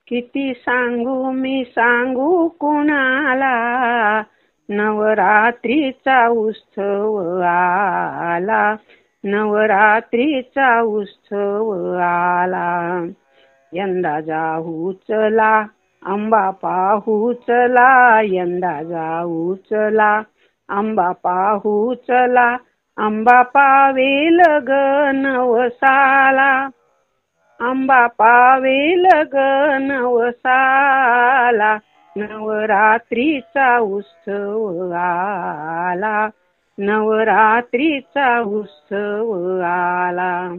किती सांगू मी सांगू कुणाला, नवरात्रीचा उत्सव आला, नवरात्रीचा उत्सव आला. यंदा जाऊ चला अंबा पाहू चला, यंदा जाऊ चला अंबा पाहू चला, अंबा पावेल ग नवसाला, अंबा पावेल ग नवसाला. नवरात्रीचा उत्सव आला, नवरात्रीचा उत्सव आला.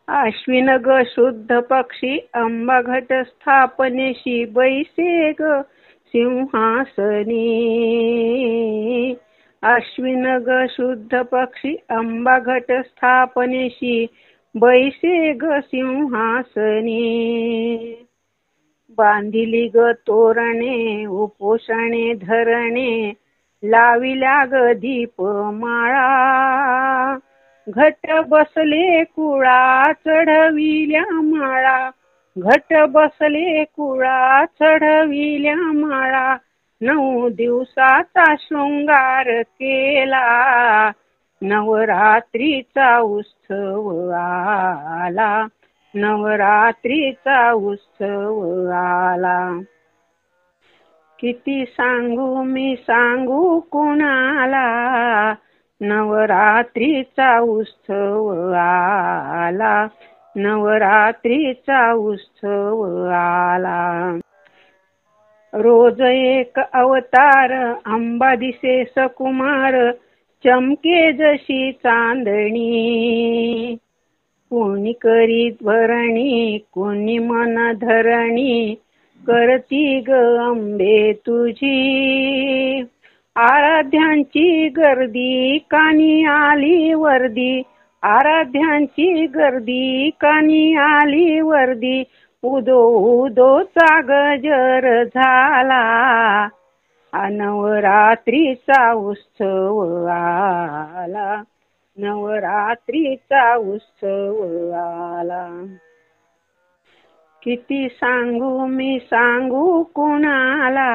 आश्विन ग शुद्ध पक्षी अंबा घट स्थापनेशी, बैसे ग सिंहासनी. आश्विन ग शुद्ध पक्षी अंबा घट स्थापनेशी, बैसे ग सिंहासनी. बांधिली ग तोरणे उपोषणे धरणे, लाविल्या ग दीपमाळा. घट बसले कुळा चढविल्या माळा, घट बसले कुळा चढविल्या माळा. 9 दिवसाचा शृंगार केला, नवरात्रीचा उत्सव आला, नवरात्रीचा उत्सव आला. किती सांगू मी सांगू कुणाला, नवरात्रीचा उत्सव आला, नवरात्रीचा उत्सव आला. रोज एक अवतार अंबा दिसे सकुमार, चमके जशी चांदणी. कोणी करीत भरणी कोणी मन धरणी, करती ग अंबे तुझी. आराध्यांची गर्दी कानी आली वर्दी, आराध्यांची गर्दी कानी आली वर्दी. उदो उदोचा गजर झाला, नवरात्रीचा उत्सव आला, नवरात्रीचा उत्सव आला. किती सांगू मी सांगू कुणाला,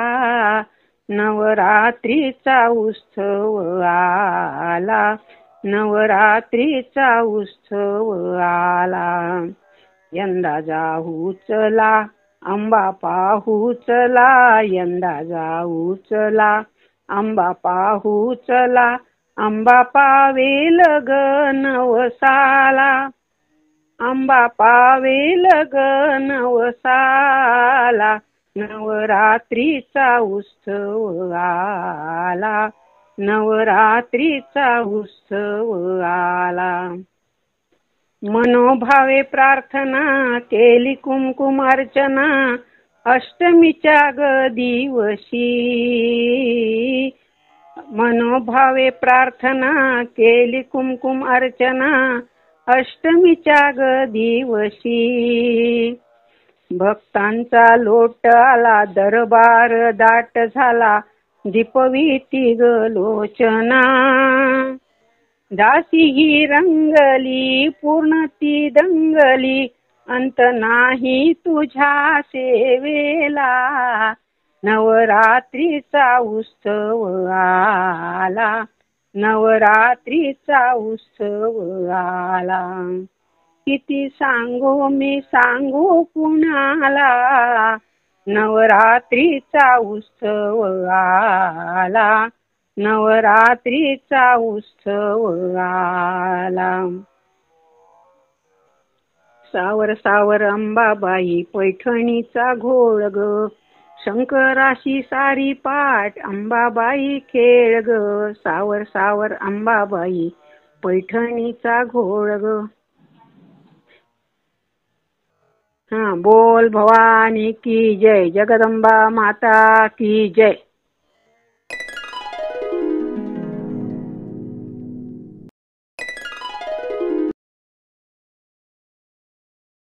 नवरात्रीचा उत्सव आला, नवरात्रीचा उत्सव आला. यंदा जाऊ चला अंबा पाहू चला, यंदा जाऊ चला अंबा पाहू चला, अंबा पावेल ग नवसाला, अंबा पावेल ग नवसाला. नवरात्रीचा उत्सव आला, नवरात्रीचा उत्सव आला. मनोभावे प्रार्थना केली कुमकुम अर्चना, अष्टमीच्या ग दिवशी. मनोभावे प्रार्थना केली कुमकुम अर्चना, अष्टमीच्या ग दिवशी. भक्तांचा लोट आला दरबार दाट झाला, दीपवीती ग लोचना. दासी ही रंगली पूर्ण ती दंगली, अंत नाही तुझ्या सेवेला. नवरात्रीचा उत्सव आला, नवरात्रीचा उत्सव आला. किती सांगू मी सांगू कुणाला, नवरात्रीचा उत्सव आला, नवरात्रीचा उत्सव आला. सावर सावर अंबाबाई पैठणीचा घोळ ग, शंकराशी सारी पाठ अंबाबाई खेळ ग. सावर सावर अंबाबाई पैठणीचा घोळ ग. बोल भवानी की जय, जगदंबा माता की जय.